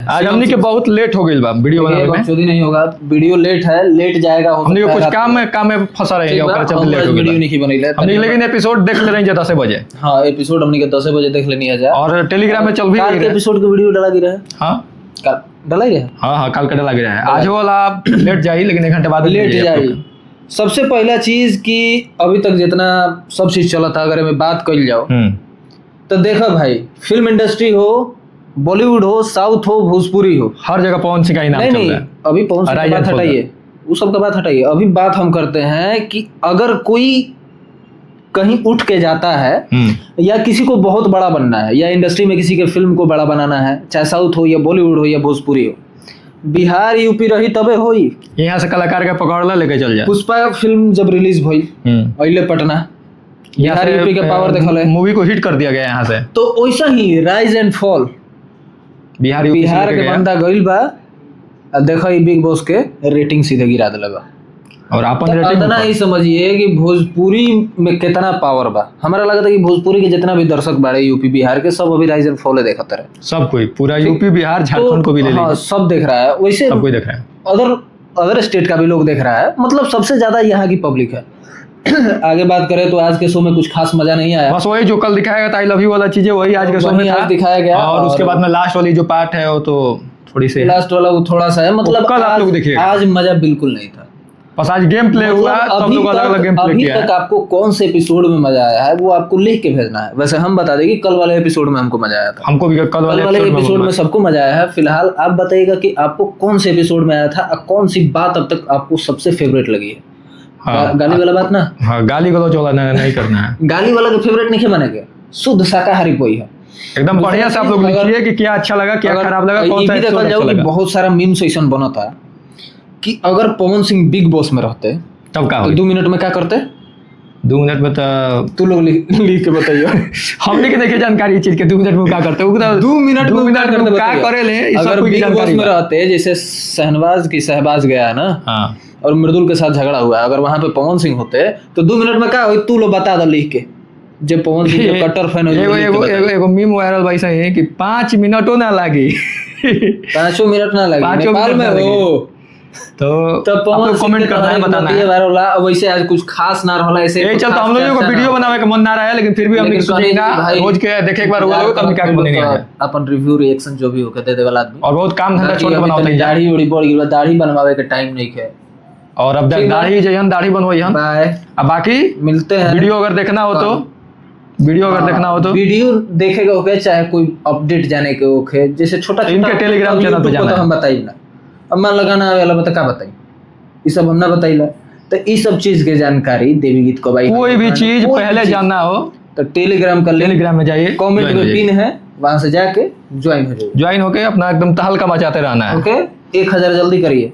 आज हमने के बहुत लेट हो गई बा वीडियो बनाने में। बकचोदी नहीं होगा, वीडियो लेट है, लेट जाएगा। हमने कुछ काम में फंसा रहे ओकरा चलते लेट हो वीडियो गई। नहीं बनैले हमने लेकिन एपिसोड देख ले रहे हैं 10 बजे। हां, एपिसोड हमने के 10 बजे देख लेनी है जा। और टेलीग्राम में चल भी काल के एपिसोड के वीडियो डाला गिरा है। हां काल डाला ही है। हां काल का लग रहा है। आज वाला लेट जाई लेकिन 1 घंटे बाद लेट जाई। सबसे पहला चीज कि अभी तक जितना सब चीज चला था, अगर मैं बात कर जाओ तो देखो भाई, फिल्म इंडस्ट्री हो, बॉलीवुड हो, साउथ हो, भोजपुरी हो, हर जगह पवन सिंह का ही नाम चल रहा है। अभी पवन सिंह की बात हटाइए, वो सब का बात हटाइए। अभी बात हम करते हैं कि अगर कोई कहीं उठ के जाता है या किसी को बहुत बड़ा बनना है, या इंडस्ट्री में किसी के फिल्म को बड़ा बनाना है, चाहे साउथ हो या बॉलीवुड हो या भोजपुरी हो, बिहार यूपी रही तबे होई। यहाँ से कलाकार के पकड़ला लेके चल जाए। पुष्पा फिल्म जब रिलीज हुई अइले पटना, बिहार यूपी के पावर देखल है, मूवी को हिट कर दिया गया यहाँ से। तो वैसा ही राइज एंड फॉल बिहार के बंदा गइल बा, देखो ये बिग बॉस के रेटिंग सीधे गिरा देले बा। और अपन रेटिंग इतना ही समझिए कि भोजपुरी में कितना पावर बा। हमारा लगता है कि भोजपुरी के जितना भी दर्शक बाड़े यूपी बिहार के, सब अभी राइज एंड फॉल देखते रहे। सब कोई पूरा यूपी बिहार झारखंड को भी ले हाँ, सब देख रहा है। वैसे सब कोई देख रहा है। अदर स्टेट का भी लोग देख रहा है, मतलब सबसे ज्यादा यहाँ की पब्लिक है। आगे बात करें तो आज के शो में कुछ खास मजा नहीं आया। बस वही जो कल दिखाया गया था, आई लव यू वाला चीजें वही आज के शो में आज दिखाया गया। और उसके बाद में लास्ट वाली जो पार्ट है वो तो थोड़ी सी लास्ट वाला वो थोड़ा सा है, मतलब कल आप लोग देखिए आज मजा बिल्कुल नहीं था। बस आज गेम प्ले हुआ, सब लोग अलग अलग गेम प्ले किया है। अभी तक आपको कौन से एपिसोड में मजा आया है वो आपको लिख के भेजना है। वैसे हम बता दें कि कल वाले एपिसोड में हमको मजा आया था। हमको भी कल वाले एपिसोड में सबको मजा आया है। फिलहाल आप बताइएगा कि आपको कौन से एपिसोड में आया था और कौन सी बात अब तक आपको सबसे फेवरेट लगी है। गाली वाला बात ना, हाँ गाली गलौज वाला नहीं करना है। गाली वाला के फेवरेट नहीं बनेगा, शुद्ध शाकाहारी कोई है। एकदम बढ़िया से आप लोग लिखिए कि क्या अच्छा लगा, क्या खराब लगा, कौन सा देखा जाओ कि बहुत सारा मीम्स ऐसा बना था कि अगर पवन सिंह बिग बॉस में रहते तब क्या तो 2 मिनट में क्या करते? 2 मिनट में तो तू लोग लिख के बताइए। हमने के देखे जानकारी इस चीज के 2 मिनट में क्या करते? 2 मिनट में क्या करे ले? अगर बिग बॉस में रहते, जैसे शहबाज गया है ना, हाँ, और मृदुल के साथ झगड़ा हुआ है, अगर वहां पे पवन सिंह होते तो 2 मिनट में क्या हो, तू लोग बता दो लिख के। जब पवन सिंह के कट्टर फैन हो, एगो मीम वायरल भाई सही है कि 5 मिनटों ना लगी, 5 मिनट ना लगी, नेपाल में हो तो पवन कमेंट करना है, बताना है वायरल। वैसे आज कुछ खास ना रहला, ऐसे यही चलता हम लोगों को वीडियो बनावे का मन ना रहा है, लेकिन फिर भी हम सोचेंगे रोज के देखे एक बार हुआ तो हम क्या बनेंगे, अपन रिव्यू रिएक्शन जो भी होके दे दे वाला आदमी। और बहुत काम धंधा छोड़ के बनाते हैं, दाढ़ी उड़ी बढ़ गई, दाढ़ी बनवावे के टाइम नहीं है। और अब दाढ़ी जयन दाढ़ी बनवाई हम, अब बाकी मिलते हैं। वीडियो अगर देखना हो तो वीडियो देखेगा ओके, चाहे कोई अपडेट जाने के ओके, जैसे छोटा इनके टेलीग्राम चैनल पे जाना तो हम बताइए ना। अब मान लगाना वाला बता का बताई, ये सब हम ना बताइला। तो इस सब चीज के जानकारी देवी गीत को भाई, कोई भी चीज पहले जानना हो तो टेलीग्राम का टेलीग्राम में जाइए, कमेंट में पिन है, वहां से जाके ज्वाइन हो जाइए। ज्वाइन होके अपना एकदम तहलका मचाते रहना है। ओके 1000 जल्दी करिए।